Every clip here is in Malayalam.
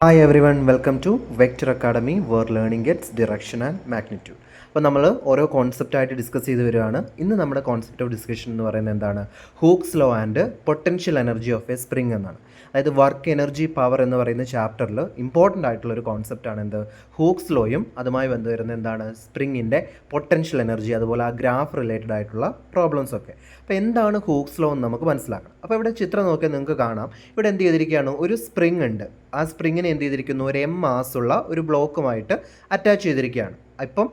Hi everyone, welcome to Vector Academy where learning gets direction and magnitude. അപ്പോൾ നമ്മൾ ഓരോ കോൺസെപ്റ്റായിട്ട് ഡിസ്കസ് ചെയ്ത് വരികയാണ്. ഇന്ന് നമ്മുടെ കോൺസെപ്റ്റ് ഓഫ് ഡിസ്കഷൻ എന്ന് പറയുന്നത് എന്താണ്? Hooke's law and potential energy of A spring എന്നാണ്. അതായത് വർക്ക് എനർജി പവർ എന്ന് പറയുന്ന ചാപ്റ്ററിൽ ഇമ്പോർട്ടൻ്റ് ആയിട്ടുള്ളൊരു കോൺസെപ്റ്റാണ് എന്ത്? ഹൂക്സ് ലോയും അതുമായി ബന്ധവരുന്ന എന്താണ്? സ്പ്രിങ്ങിൻ്റെ പൊട്ടൻഷ്യൽ എനർജി, അതുപോലെ ആ ഗ്രാഫ് റിലേറ്റഡ് ആയിട്ടുള്ള പ്രോബ്ലംസ് ഒക്കെ. അപ്പോൾ എന്താണ് ഹൂക്സ് ലോ എന്ന് നമുക്ക് മനസ്സിലാക്കണം. അപ്പോൾ ഇവിടെ ചിത്രം നോക്കിയാൽ നിങ്ങൾക്ക് കാണാം, ഇവിടെ എന്ത് ചെയ്തിരിക്കുകയാണ്? ഒരു സ്പ്രിങ് ഉണ്ട്. ആ സ്പ്രിങ്ങിനെ എന്ത് ചെയ്തിരിക്കുന്നു? ഒരു എം മാസുള്ള ഒരു ബ്ലോക്കുമായിട്ട് അറ്റാച്ച് ചെയ്തിരിക്കുകയാണ്. ഇപ്പം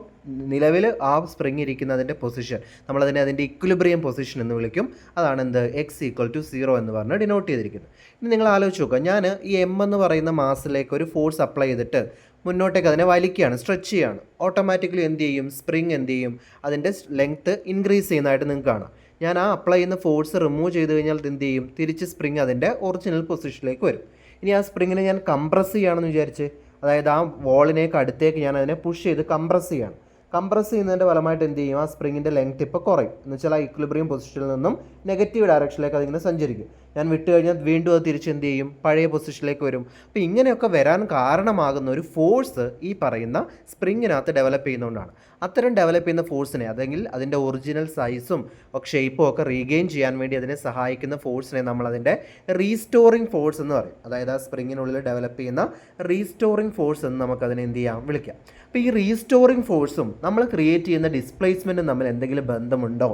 നിലവിൽ ആ സ്പ്രിങ് ഇരിക്കുന്നതിൻ്റെ പൊസിഷൻ നമ്മളതിനെ അതിൻ്റെ ഇക്വിലിബ്രിയം പൊസിഷൻ എന്ന് വിളിക്കും. അതാണ് എന്ത്? x=0 എന്ന് പറഞ്ഞ് ഡിനോട്ട് ചെയ്തിരിക്കുന്നത്. ഇനി നിങ്ങൾ ആലോചിച്ച് നോക്കുക, ഞാൻ ഈ എം എന്ന് പറയുന്ന മാസിലേക്ക് ഒരു ഫോഴ്സ് അപ്ലൈ ചെയ്തിട്ട് മുന്നോട്ടേക്ക് അതിനെ വലിക്കുകയാണ്, സ്ട്രെച്ച് ചെയ്യുകയാണ്. ഓട്ടോമാറ്റിക്കലി എന്ത് ചെയ്യും? സ്പ്രിങ് എന്ത് ചെയ്യും? അതിൻ്റെ ലെങ്ത്ത് ഇൻക്രീസ് ചെയ്യുന്നതായിട്ട് നിങ്ങൾക്ക് കാണാം. ഞാൻ ആ അപ്ലൈ ചെയ്യുന്ന ഫോഴ്സ് റിമൂവ് ചെയ്ത് കഴിഞ്ഞാൽ എന്ത് ചെയ്യും? തിരിച്ച് സ്പ്രിങ് അതിൻ്റെ ഒറിജിനൽ പൊസിഷനിലേക്ക് വരും. ഇനി ആ സ്പ്രിങ്ങിനെ ഞാൻ കംപ്രസ് ചെയ്യുകയാണെന്ന് വിചാരിച്ച്, അതായത് ആ വോളിനേക്ക് അടുത്തേക്ക് ഞാൻ അതിനെ പുഷ് ചെയ്ത് കംപ്രസ് ചെയ്യണം. കംപ്രസ് ചെയ്യുന്നതിൻ്റെ ഫലമായിട്ട് എന്ത് ചെയ്യും? ആ സ്പ്രിങ്ങിൻ്റെ ലെങ്ത് ഇപ്പോൾ കുറയും. എന്ന് വെച്ചാൽ ആ ഇക്വിലിബ്രിയം പൊസിഷനിൽ നിന്നും നെഗറ്റീവ് ഡയറക്ഷനിലേക്ക് അതിങ്ങനെ സഞ്ചരിക്കും. ഞാൻ വിട്ട് കഴിഞ്ഞാൽ വീണ്ടും അത് തിരിച്ച് എന്ത് ചെയ്യും? പഴയ പൊസിഷനിലേക്ക് വരും. അപ്പോൾ ഇങ്ങനെയൊക്കെ വരാൻ കാരണമാകുന്ന ഒരു ഫോഴ്സ് ഈ പറയുന്ന സ്പ്രിങ്ങിനകത്ത് ഡെവലപ്പ് ചെയ്യുന്നതുകൊണ്ടാണ്. അത്തരം ഡെവലപ്പ് ചെയ്യുന്ന ഫോഴ്സിനെ, അല്ലെങ്കിൽ അതിൻ്റെ ഒറിജിനൽ സൈസും ഷേപ്പും ഒക്കെ റീഗെയിൻ ചെയ്യാൻ വേണ്ടി അതിനെ സഹായിക്കുന്ന ഫോഴ്സിനെ നമ്മളതിൻ്റെ റീസ്റ്റോറിങ് ഫോഴ്സ് എന്ന് പറയും. അതായത് ആ സ്പ്രിങ്ങിനുള്ളിൽ ഡെവലപ്പ് ചെയ്യുന്ന റീസ്റ്റോറിങ് ഫോഴ്സ് എന്ന് നമുക്കതിനെ എന്ത് ചെയ്യാം? വിളിക്കാം. അപ്പോൾ ഈ റീസ്റ്റോറിങ് ഫോഴ്സും നമ്മൾ ക്രിയേറ്റ് ചെയ്യുന്ന ഡിസ്പ്ലേസ്മെൻറ്റും തമ്മിൽ എന്തെങ്കിലും ബന്ധമുണ്ടോ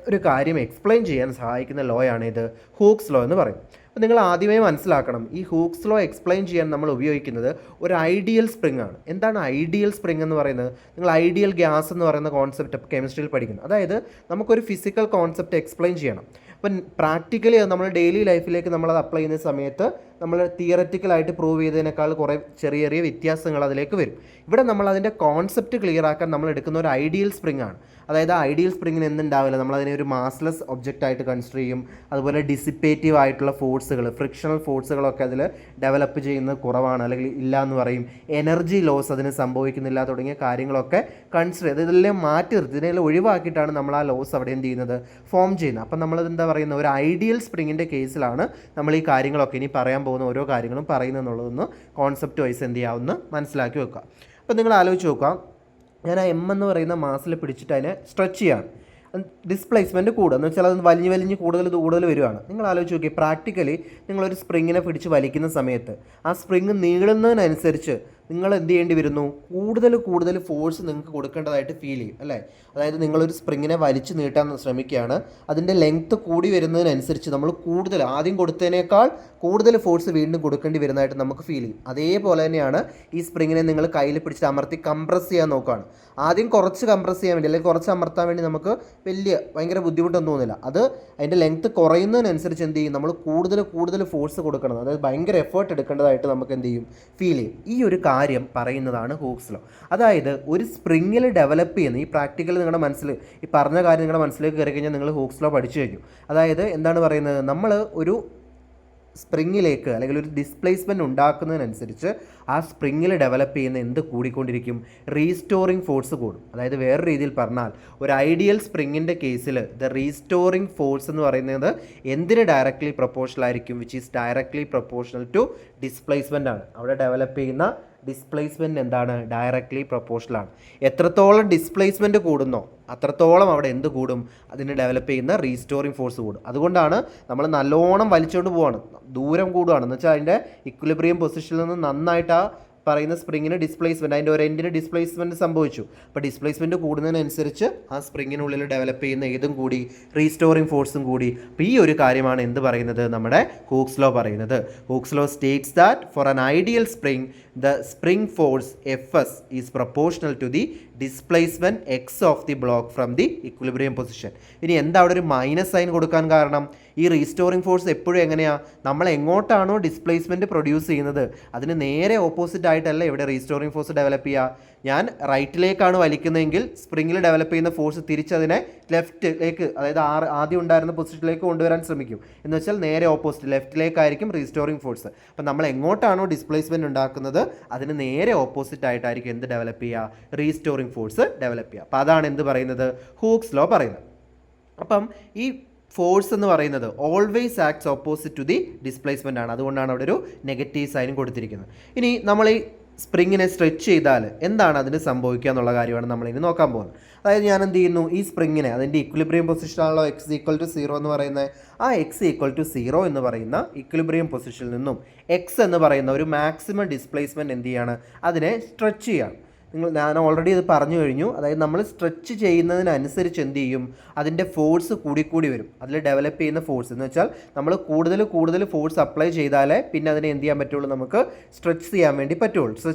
ഒരു കാര്യം എക്സ്പ്ലെയിൻ ചെയ്യാൻ സഹായിക്കുന്ന ലോ ആണ് ഇത് ഹൂക്സ് ലോ എന്ന് പറയും. അപ്പോൾ നിങ്ങൾ ആദ്യമേ മനസ്സിലാക്കണം, ഈ ഹൂക്സ് ലോ എക്സ്പ്ലെയിൻ ചെയ്യാൻ നമ്മൾ ഉപയോഗിക്കുന്നത് ഒരു ഐഡിയൽ സ്പ്രിംഗ് ആണ്. എന്താണ് ഐഡിയൽ സ്പ്രിംഗ് എന്ന് പറയുന്നത്? നിങ്ങൾ ഐഡിയൽ ഗ്യാസ് എന്ന് പറയുന്ന കോൺസെപ്റ്റ് കെമിസ്ട്രിയിൽ പഠിക്കുന്നു. അതായത് നമുക്കൊരു ഫിസിക്കൽ കോൺസെപ്റ്റ് എക്സ്പ്ലെയിൻ ചെയ്യണം. അപ്പം പ്രാക്ടിക്കലി നമ്മൾ ഡെയിലി ലൈഫിലേക്ക് നമ്മളത് അപ്ലൈ ചെയ്യുന്ന സമയത്ത് നമ്മൾ തിയററ്റിക്കലായിട്ട് പ്രൂവ് ചെയ്തതിനേക്കാൾ കുറേ ചെറിയ ചെറിയ വ്യത്യാസങ്ങൾ അതിലേക്ക് വരും. ഇവിടെ നമ്മൾ അതിൻ്റെ കോൺസെപ്റ്റ് ക്ലിയർ ആക്കാൻ നമ്മൾ എടുക്കുന്ന ഒരു ഐഡിയൽ സ്പ്രിംഗ് ആണ്. അതായത് ആ ഐഡിയൽ സ്പ്രിങ്ങിന് എന്തുണ്ടാവില്ല, നമ്മളതിനെ ഒരു മാസ്ലെസ് ഒബ്ജക്റ്റ് ആയിട്ട് കൺസിഡർ ചെയ്യും. അതുപോലെ ഡിസിപ്പേറ്റീവ് ആയിട്ടുള്ള ഫോഴ്സുകൾ, ഫ്രിക്ഷണൽ ഫോഴ്സുകളൊക്കെ അതിൽ ഡെവലപ്പ് ചെയ്യുന്നത് കുറവാണ്, അല്ലെങ്കിൽ ഇല്ല എന്ന് പറയും. എനർജി ലോസ് അതിന് സംഭവിക്കുന്നില്ല തുടങ്ങിയ കാര്യങ്ങളൊക്കെ കൺസിഡർ ചെയ്ത് ഇതെല്ലാം മാറ്റി നിർത്തി ഇതിനെല്ലാം ഒഴിവാക്കിയിട്ടാണ് നമ്മൾ ആ ലോസ് അവിടെ എന്ത് ചെയ്യുന്നത്? ഫോം ചെയ്യുന്നത്. അപ്പം നമ്മളത് എന്താ പറയുന്നത്? ഒരു ഐഡിയൽ സ്പ്രിങ്ങിൻ്റെ കേസിലാണ് നമ്മൾ ഈ കാര്യങ്ങളൊക്കെ ഇനി പറയാൻ പോകുന്ന ഓരോ കാര്യങ്ങളും പറയുന്നതെന്നുള്ളതൊന്ന് കോൺസെപ്റ്റ് വൈസ് എന്ത് ചെയ്യാവുന്ന മനസ്സിലാക്കി വെക്കുക. അപ്പോൾ നിങ്ങൾ ആലോചിച്ച് നോക്കുക, ഞാൻ ആ എം എന്ന് പറയുന്ന മാസിൽ പിടിച്ചിട്ട് അതിനെ സ്ട്രെച്ച് ചെയ്യാണ്. ഡിസ്പ്ലേസ്മെൻറ്റ് കൂടുക എന്ന് വെച്ചാൽ അത് വലിഞ്ഞ് കൂടുതൽ വരികയാണ്. നിങ്ങൾ ആലോചിച്ച് നോക്കി, പ്രാക്ടിക്കലി നിങ്ങളൊരു സ്പ്രിങ്ങിനെ പിടിച്ച് വലിക്കുന്ന സമയത്ത് ആ സ്പ്രിങ് നീളുന്നതിനനുസരിച്ച് നിങ്ങൾ എന്ത് ചെയ്യേണ്ടി വരുന്നു? കൂടുതൽ ഫോഴ്സ് നിങ്ങൾക്ക് കൊടുക്കേണ്ടതായിട്ട് ഫീൽ ചെയ്യും, അല്ലേ? അതായത് നിങ്ങളൊരു സ്പ്രിങ്ങിനെ വലിച്ചു നീട്ടാൻ ശ്രമിക്കുകയാണ്. അതിൻ്റെ ലെങ്ത്ത് കൂടി വരുന്നതിനനുസരിച്ച് നമ്മൾ ആദ്യം കൊടുത്തതിനേക്കാൾ കൂടുതൽ ഫോഴ്സ് വീണ്ടും കൊടുക്കേണ്ടി വരുന്നതായിട്ട് നമുക്ക് ഫീൽ ചെയ്യും. അതേപോലെ തന്നെയാണ് ഈ സ്പ്രിങ്ങിനെ നിങ്ങൾ കയ്യിൽ പിടിച്ച് അമർത്തി കംപ്രസ് ചെയ്യാൻ നോക്കുകയാണ്. ആദ്യം കുറച്ച് കംപ്രസ് ചെയ്യാൻ വേണ്ടി, അല്ലെങ്കിൽ കുറച്ച് അമർത്താൻ വേണ്ടി നമുക്ക് ഭയങ്കര ബുദ്ധിമുട്ടൊന്നും തോന്നില്ല. അത് അതിൻ്റെ ലെങ്ത്ത് കുറയുന്നതിനനുസരിച്ച് എന്ത് ചെയ്യും? നമ്മൾ കൂടുതൽ ഫോഴ്സ് കൊടുക്കണം. അതായത് ഭയങ്കര എഫേർട്ട് എടുക്കേണ്ടതായിട്ട് നമുക്ക് എന്ത് ചെയ്യും? ഫീൽ ചെയ്യും. ഈ ഒരു കാര്യം പറയുന്നതാണ് ഹൂക്സ് ലോ. അതായത് ഒരു സ്പ്രിങ്ങിൽ ഡെവലപ്പ് ചെയ്യുന്ന ഈ പ്രാക്ടിക്കൽ നിങ്ങളുടെ മനസ്സിൽ, ഈ പറഞ്ഞ കാര്യം നിങ്ങളുടെ മനസ്സിലേക്ക് കയറി കഴിഞ്ഞാൽ നിങ്ങൾ ഹൂക്സ് ലോ പഠിച്ചു കഴിഞ്ഞു. അതായത് എന്താണ് പറയുന്നത്? നമ്മൾ ഒരു സ്പ്രിങ്ങിലേക്ക് അല്ലെങ്കിൽ ഒരു ഡിസ്പ്ലേസ്മെൻറ്റ് ഉണ്ടാക്കുന്നതിനനുസരിച്ച് ആ സ്പ്രിങ്ങിൽ ഡെവലപ്പ് ചെയ്യുന്ന എന്ത് കൂടിക്കൊണ്ടിരിക്കും? റീസ്റ്റോറിങ് ഫോഴ്സ് കൂടും. അതായത് വേറെ രീതിയിൽ പറഞ്ഞാൽ, ഒരു ഐഡിയൽ സ്പ്രിങ്ങിൻ്റെ കേസിൽ ദ റീസ്റ്റോറിങ് ഫോഴ്സ് എന്ന് പറയുന്നത് എന്തിന് ഡയറക്റ്റ്ലി പ്രൊപ്പോർഷണൽ ആയിരിക്കും? Which is directly proportional to displacement ആണ്. അവിടെ ഡെവലപ്പ് ചെയ്യുന്ന ഡിസ്പ്ലേസ്മെൻറ്റ് എന്താണ്? ഡയറക്റ്റ്ലി പ്രൊപ്പോർഷണൽ ആണ്. എത്രത്തോളം ഡിസ്പ്ലേസ്മെൻറ്റ് കൂടുന്നോ അത്രത്തോളം അവിടെ എന്ത് കൂടും? അതിന് ഡെവലപ്പ് ചെയ്യുന്ന റീസ്റ്റോറിങ് ഫോഴ്സ് കൂടും. അതുകൊണ്ടാണ് നമ്മൾ നല്ലോണം വലിച്ചുകൊണ്ട് പോവാണ്, ദൂരം കൂടുകയാണ് എന്ന് വെച്ചാൽ അതിൻ്റെ ഇക്വിലിബ്രിയം പൊസിഷനിൽ നിന്ന് നന്നായിട്ട് ആ പറയുന്ന സ്പ്രിങ്ങിന് ഡിസ്പ്ലേസ്മെൻറ്റ്, അതിൻ്റെ ഒരു എൻഡിന് ഡിസ്പ്ലേസ്മെൻറ്റ് സംഭവിച്ചു. അപ്പോൾ ഡിസ്പ്ലേസ്മെൻറ്റ് കൂടുന്നതിനനുസരിച്ച് ആ സ്പ്രിങ്ങിനുള്ളിൽ ഡെവലപ്പ് ചെയ്യുന്ന ഏതും കൂടി? റീസ്റ്റോറിങ് ഫോഴ്സും കൂടി. അപ്പോൾ ഈ ഒരു കാര്യമാണ് എന്ത് പറയുന്നത്? നമ്മുടെ ഹൂക്സ് ലോ പറയുന്നത്. Hooke's law States that for an ideal spring the spring force Fs is proportional to the displacement x of the block from the equilibrium position. ഇനി എന്താ അവിടെ ഒരു മൈനസ് സൈൻ കൊടുക്കാൻ കാരണം? ഈ റീസ്റ്റോറിങ് ഫോഴ്സ് എപ്പോഴും എങ്ങനെയാണ്? നമ്മൾ എങ്ങോട്ടാണോ ഡിസ്പ്ലേസ്മെൻറ്റ് പ്രൊഡ്യൂസ് ചെയ്യുന്നത് അതിന് നേരെ ഓപ്പോസിറ്റ് ആയിട്ടല്ല ഇവിടെ റീസ്റ്റോറിങ് ഫോഴ്സ് ഡെവലപ്പ് ചെയ്യുക. ഞാൻ റൈറ്റിലേക്കാണ് വലിക്കുന്നതെങ്കിൽ സ്പ്രിങ്ങിൽ ഡെവലപ്പ് ചെയ്യുന്ന ഫോഴ്സ് തിരിച്ചതിനെ ലെഫ്റ്റിലേക്ക്, അതായത് ആദ്യം ഉണ്ടായിരുന്ന പൊസിഷനിലേക്ക് കൊണ്ടുവരാൻ ശ്രമിക്കും. എന്ന് വെച്ചാൽ നേരെ ഓപ്പോസിറ്റ് ലെഫ്റ്റിലേക്കായിരിക്കും റീസ്റ്റോറിങ് ഫോഴ്സ്. അപ്പം നമ്മൾ എങ്ങോട്ടാണോ ഡിസ്പ്ലേസ്മെൻറ്റ് ഉണ്ടാക്കുന്നത് അതിന് നേരെ ഓപ്പോസിറ്റ് ആയിട്ടായിരിക്കും എന്ത് ഡെവലപ്പ് ചെയ്യുക? റീസ്റ്റോറിങ് ഫോഴ്സ് ഡെവലപ്പ് ചെയ്യുക. അപ്പോൾ അതാണ് എന്ത് പറയുന്നത്? ഹൂക്സ് ലോ പറയുന്നത്. അപ്പം ഈ ഫോഴ്സ് എന്ന് പറയുന്നത് always acts opposite to the displacement ആണ്. അതുകൊണ്ടാണ് അവിടെ ഒരു നെഗറ്റീവ് സൈൻ കൊടുത്തിരിക്കുന്നത്. ഇനി നമ്മൾ ഈ സ്പ്രിങ്ങിനെ സ്ട്രെച്ച് ചെയ്താൽ എന്താണ് അതിന് സംഭവിക്കുക എന്നുള്ള കാര്യമാണ് നമ്മളിനി നോക്കാൻ പോകുന്നത്. അതായത് ഞാൻ എന്ത് ചെയ്യുന്നു, ഈ സ്പ്രിങ്ങിനെ അതിൻ്റെ ഇക്വിലിബ്രിയം പൊസിഷനാണല്ലോ എക്സ് ഈക്വൽ ടു 0 എന്ന് പറയുന്നത്, ആ എക്സ് ഈക്വൽ ടു 0 എന്ന് പറയുന്ന ഇക്വിലിബ്രിയം പൊസിഷനിൽ നിന്നും എക്സ് എന്ന് പറയുന്ന ഒരു മാക്സിമം ഡിസ്പ്ലേസ്മെൻറ്റ് എന്ത് ചെയ്യാണ്, അതിനെ സ്ട്രെച്ച് ചെയ്യാണ്. ഞാൻ ഓൾറെഡി ഇത് പറഞ്ഞു കഴിഞ്ഞു. അതായത് നമ്മൾ സ്ട്രെച്ച് ചെയ്യുന്നതിനനുസരിച്ച് എന്ത് ചെയ്യും, അതിൻ്റെ ഫോഴ്സ് കൂടിക്കൂടി വരും. അതിൽ ഡെവലപ്പ് ചെയ്യുന്ന ഫോഴ്സ് എന്ന് വെച്ചാൽ നമ്മൾ കൂടുതൽ ഫോഴ്സ് അപ്ലൈ ചെയ്താലേ പിന്നെ അതിനെ എന്ത് ചെയ്യാൻ പറ്റുള്ളൂ, നമുക്ക് സ്ട്രെച്ച് ചെയ്യാൻ വേണ്ടി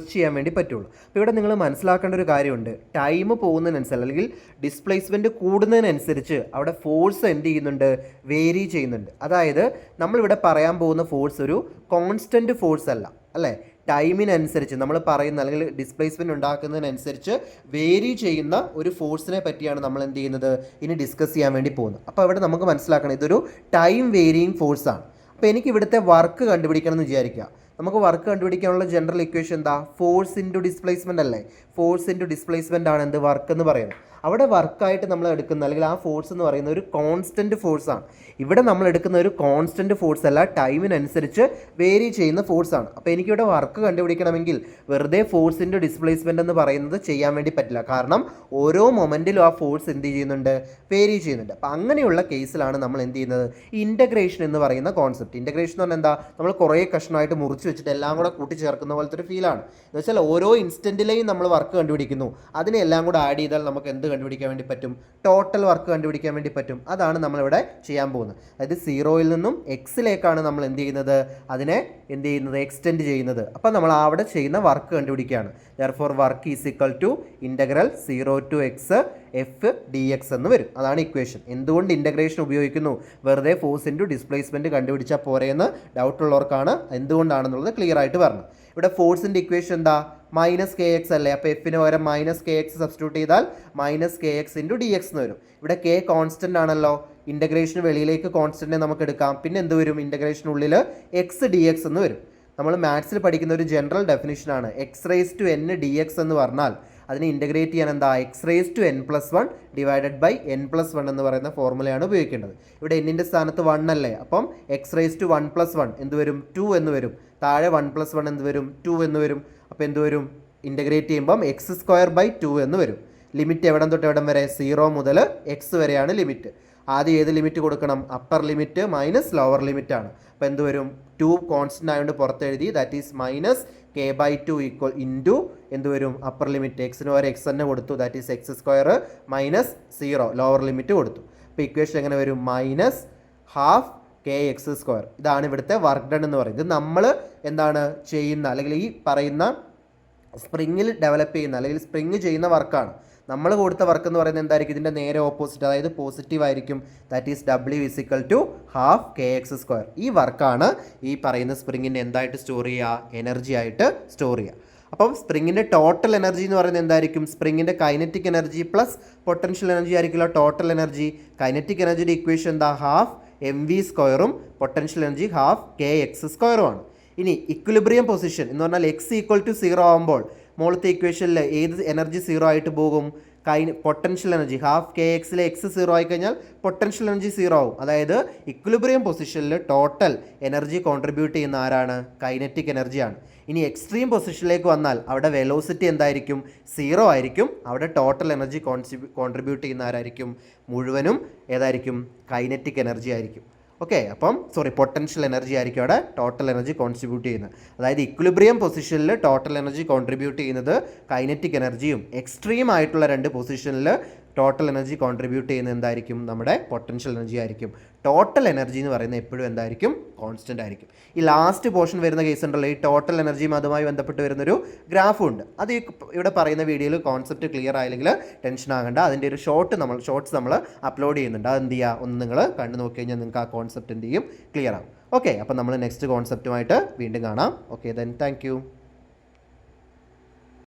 പറ്റുള്ളൂ. അപ്പോൾ ഇവിടെ നിങ്ങൾ മനസ്സിലാക്കേണ്ട ഒരു കാര്യമുണ്ട്. ടൈം പോകുന്നതിനനുസരിച്ച് അല്ലെങ്കിൽ ഡിസ്പ്ലേസ്മെൻറ്റ് കൂടുന്നതിനനുസരിച്ച് അവിടെ ഫോഴ്സ് എന്ത് ചെയ്യുന്നുണ്ട്, വേരി ചെയ്യുന്നുണ്ട്. അതായത് നമ്മളിവിടെ പറയാൻ പോകുന്ന ഫോഴ്സ് ഒരു കോൺസ്റ്റൻറ്റ് ഫോഴ്സ് അല്ലേ, ടൈമിനനുസരിച്ച് നമ്മൾ പറയുന്ന അല്ലെങ്കിൽ ഡിസ്പ്ലേസ്മെൻറ്റ് ഉണ്ടാക്കുന്നതിനനുസരിച്ച് വേരി ചെയ്യുന്ന ഒരു ഫോഴ്സിനെ പറ്റിയാണ് നമ്മൾ എന്ത് ചെയ്യുന്നത്, ഇനി ഡിസ്കസ് ചെയ്യാൻ വേണ്ടി പോകുന്നത്. അപ്പോൾ ഇവിടെ നമുക്ക് മനസ്സിലാക്കണം, ഇതൊരു ടൈം വേരിയിങ് ഫോഴ്സാണ്. അപ്പോൾ എനിക്ക് ഇവിടുത്തെ വർക്ക് കണ്ടുപിടിക്കണം എന്ന് വിചാരിക്കുക. നമുക്ക് വർക്ക് കണ്ടുപിടിക്കാനുള്ള ജനറൽ ഇക്വേഷൻ എന്താ, ഫോഴ്സ് ഇൻറ്റു ഡിസ്പ്ലേസ്മെൻ്റ് അല്ലേ. ഫോഴ്സ് ഇൻറ്റു ഡിസ്പ്ലേസ്മെൻ്റ് ആണ് എന്ത്, വർക്ക് എന്ന് പറയുന്നത്. അവിടെ വർക്കായിട്ട് നമ്മൾ എടുക്കുന്ന അല്ലെങ്കിൽ ആ ഫോഴ്സ് എന്ന് പറയുന്ന ഒരു കോൺസ്റ്റൻറ്റ് ഫോഴ്സാണ്. ഇവിടെ നമ്മൾ എടുക്കുന്ന ഒരു കോൺസ്റ്റൻറ്റ് ഫോഴ്സ് അല്ല, ടൈമിനനുസരിച്ച് വേരി ചെയ്യുന്ന ഫോഴ്സാണ്. അപ്പോൾ എനിക്കിവിടെ വർക്ക് കണ്ടുപിടിക്കണമെങ്കിൽ വെറുതെ ഫോഴ്സ് ഇൻറ്റു ഡിസ്പ്ലേസ്മെൻ്റ് എന്ന് പറയുന്നത് ചെയ്യാൻ വേണ്ടി പറ്റില്ല. കാരണം ഓരോ മൊമെൻറ്റിലും ആ ഫോഴ്സ് എന്ത് ചെയ്യുന്നുണ്ട്, വേരി ചെയ്യുന്നുണ്ട്. അപ്പോൾ അങ്ങനെയുള്ള കേസിലാണ് നമ്മൾ എന്ത് ചെയ്യുന്നത്, ഇൻ്റഗ്രേഷൻ എന്ന് പറയുന്ന കോൺസെപ്റ്റ്. ഇൻ്റഗ്രേഷൻ എന്ന് പറഞ്ഞാൽ എന്താ, നമ്മൾ കുറേ കഷ്ണമായിട്ട് മുറിച്ച് വെച്ചിട്ട് എല്ലാം കൂടെ കൂട്ടിച്ചേർക്കുന്ന പോലത്തെ ഒരു ഫീലാണ്. എന്ന് വെച്ചാൽ ഓരോ ഇൻസ്റ്റൻറ്റിലെയും നമ്മൾ വർക്ക് കണ്ടുപിടിക്കുന്നു, അതിനെ എല്ലാം കൂടെ ആഡ് ചെയ്താൽ നമുക്ക് എന്ത് കണ്ടുപിടിക്കാൻ വേണ്ടി പറ്റും, ടോട്ടൽ വർക്ക് കണ്ടുപിടിക്കാൻ വേണ്ടി പറ്റും. അതാണ് നമ്മളിവിടെ ചെയ്യാൻ പോകുന്നത്. അതായത് 0-ൽ നിന്നും എക്സിലേക്കാണ് നമ്മൾ എന്ത് ചെയ്യുന്നത്, അതിനെ എന്ത് ചെയ്യുന്നത്, എക്സ്റ്റെൻഡ് ചെയ്യുന്നത്. അപ്പോൾ നമ്മൾ അവിടെ ചെയ്യുന്ന വർക്ക് കണ്ടുപിടിക്കുകയാണ്. Therefore work is equal to integral 0 to x f d x എന്ന് വരും. അതാണ് ഇക്വേഷൻ. എന്തുകൊണ്ട് ഇൻ്റഗ്രേഷൻ ഉപയോഗിക്കുന്നു, വെറുതെ ഫോഴ്സ് ഇൻറ്റു ഡിസ്പ്ലേസ്മെൻറ്റ് കണ്ടുപിടിച്ചാൽ പോരെയെന്ന് ഡൗട്ടുള്ളവർക്കാണ് എന്തുകൊണ്ടാണെന്നുള്ളത് ക്ലിയർ ആയിട്ട് പറഞ്ഞു. ഇവിടെ ഫോഴ്സിൻ്റെ ഇക്വേഷൻ എന്താ, -kx അല്ലേ. അപ്പോൾ എഫിന് പകരം -kx സബ്സ്റ്റിറ്റ്യൂട്ട് ചെയ്താൽ -kx ഇൻറ്റു ഡി എക്സ് എന്ന് വരും. ഇവിടെ k കോൺസ്റ്റൻ്റ് ആണല്ലോ, ഇൻ്റഗ്രേഷൻ വെളിയിലേക്ക് കോൺസ്റ്റൻറ്റിനെ നമുക്ക് എടുക്കാം. പിന്നെ എന്ത് വരും, ഇൻ്റഗ്രേഷനുള്ളിൽ എക്സ് ഡി എക്സ് എന്ന് വരും. നമ്മൾ മാത്സിൽ പഠിക്കുന്ന ഒരു ജനറൽ ഡെഫിനിഷനാണ് x⁻n dx എന്ന് പറഞ്ഞാൽ അതിനെ ഇൻ്റഗ്രേറ്റ് ചെയ്യാൻ എന്താ, x⁻n+1 ഡിവൈഡഡ് ബൈ n+1 എന്ന് പറയുന്ന ഫോർമുലയാണ് ഉപയോഗിക്കേണ്ടത്. ഇവിടെ എന്നിൻ്റെ സ്ഥാനത്ത് 1 അല്ലേ, അപ്പം x⁻1+1 എന്ത് വരും, 2 എന്ന് വരും. താഴെ 1+1 എന്ത് വരും, 2 എന്ന് വരും. അപ്പോൾ എന്ത് വരും, ഇൻ്റഗ്രേറ്റ് ചെയ്യുമ്പം x²/2 എന്ന് വരും. ലിമിറ്റ് എവിടം തൊട്ട് എവിടം വരെ, 0 മുതൽ x വരെയാണ് ലിമിറ്റ്. ആദ്യം ഏത് ലിമിറ്റ് കൊടുക്കണം, upper limit minus lower limit ആണ്. അപ്പോൾ എന്ത് വരും, 2 കോൺസ്റ്റൻ്റ് ആയതുകൊണ്ട് പുറത്തെഴുതി, that is -k/2 equal into എന്ത് വരും, അപ്പർ ലിമിറ്റ് എക്സിന് വരെ എക്സ് തന്നെ കൊടുത്തു, that is x² minus 0 lower limit കൊടുത്തു. അപ്പോൾ ഇക്വേഷൻ എങ്ങനെ വരും, -12 kx². ഇതാണ് ഇവിടുത്തെ വർക്ക് ഡൺ എന്ന് പറയുന്നത്. ഇത് നമ്മൾ എന്താണ് ചെയ്യുന്ന അല്ലെങ്കിൽ ഈ പറയുന്ന സ്പ്രിങ്ങിൽ ഡെവലപ്പ് ചെയ്യുന്ന അല്ലെങ്കിൽ സ്പ്രിങ് ചെയ്യുന്ന വർക്കാണ്. നമ്മൾ കൊടുത്ത വർക്ക് എന്ന് പറയുന്നത് എന്തായിരിക്കും, ഇതിൻ്റെ നേരെ ഓപ്പോസിറ്റ്, അതായത് പോസിറ്റീവ് ആയിരിക്കും. That is W=12 kx². ഈ വർക്കാണ് ഈ പറയുന്ന സ്പ്രിങ്ങിൻ്റെ എന്തായിട്ട് സ്റ്റോർ ചെയ്യുക, എനർജി ആയിട്ട് സ്റ്റോർ ചെയ്യുക. അപ്പം സ്പ്രിങ്ങിൻ്റെ ടോട്ടൽ എനർജി എന്ന് പറയുന്നത് എന്തായിരിക്കും, സ്പ്രിങ്ങിൻ്റെ kinetic energy plus potential energy ആയിരിക്കുമല്ലോ ടോട്ടൽ എനർജി. കൈനറ്റിക് എനർജിയുടെ ഇക്വേഷൻ എന്താ, ½ പൊട്ടൻഷ്യൽ എനർജി kx² ആണ്. ഇനി ഇക്വിലിബ്രിയം പൊസിഷൻ എന്ന് പറഞ്ഞാൽ x=0 ആകുമ്പോൾ മുകളിലത്തെ ഇക്വേഷനിൽ ഏത് എനർജി 0 ആയിട്ട് പോകും, പൊട്ടൻഷ്യൽ എനർജി kxലെ x 0 ആയിക്കഴിഞ്ഞാൽ പൊട്ടൻഷ്യൽ എനർജി 0 ആവും. അതായത് ഇക്വിലിബ്രിയം പൊസിഷനിൽ ടോട്ടൽ എനർജി കോൺട്രിബ്യൂട്ട് ചെയ്യുന്ന ആരാണ്, കൈനറ്റിക് എനർജിയാണ്. ഇനി എക്സ്ട്രീം പൊസിഷനിലേക്ക് വന്നാൽ അവിടെ വെലോസിറ്റി എന്തായിരിക്കും, 0 ആയിരിക്കും. അവിടെ ടോട്ടൽ എനർജി കോൺട്രിബ്യൂട്ട് ചെയ്യുന്ന ആരായിരിക്കും, മുഴുവനും ഏതായിരിക്കും, കൈനറ്റിക് എനർജി ആയിരിക്കും. ഓക്കെ, അപ്പം പൊട്ടൻഷ്യൽ എനർജി ആയിരിക്കും അവിടെ ടോട്ടൽ എനർജി കോൺട്രിബ്യൂട്ട് ചെയ്യുന്നത്. അതായത് ഇക്വിലിബ്രിയം പൊസിഷനിൽ ടോട്ടൽ എനർജി കോൺട്രിബ്യൂട്ട് ചെയ്യുന്നത് കൈനറ്റിക് എനർജിയും, എക്സ്ട്രീം ആയിട്ടുള്ള രണ്ട് പൊസിഷനിൽ ടോട്ടൽ എനർജി കോൺട്രിബ്യൂട്ട് ചെയ്യുന്നത് എന്തായിരിക്കും, നമ്മുടെ പൊട്ടൻഷ്യൽ എനർജി ആയിരിക്കും. ടോട്ടൽ എനർജി എന്ന് പറയുന്നത് എപ്പോഴും എന്തായിരിക്കും, കോൺസ്റ്റൻ്റ് ആയിരിക്കും. ഈ ലാസ്റ്റ് പോർഷൻ വരുന്ന കേസ് ഉണ്ടല്ലോ, ഈ ടോട്ടൽ എനർജിയും അതുമായി ബന്ധപ്പെട്ട് വരുന്നൊരു ഗ്രാഫും ഉണ്ട്. അത് ഇവിടെ പറയുന്ന വീഡിയോയിൽ കോൺസെപ്റ്റ് ക്ലിയർ ആയില്ലെങ്കിൽ ടെൻഷൻ ആകണ്ട. അതിൻ്റെ ഒരു ഷോർട്ട്സ് നമ്മൾ അപ്ലോഡ് ചെയ്യുന്നുണ്ട്. അത് എന്ത് ചെയ്യുക, ഒന്ന് നിങ്ങൾ കണ്ടു നോക്കി കഴിഞ്ഞാൽ നിങ്ങൾക്ക് ആ കോൺസെപ്റ്റ് എന്ത് ചെയ്യും, ക്ലിയർ ആകും. ഓക്കെ, അപ്പോൾ നമ്മൾ നെക്സ്റ്റ് കോൺസെപ്റ്റുമായിട്ട് വീണ്ടും കാണാം. Okay, then thank you.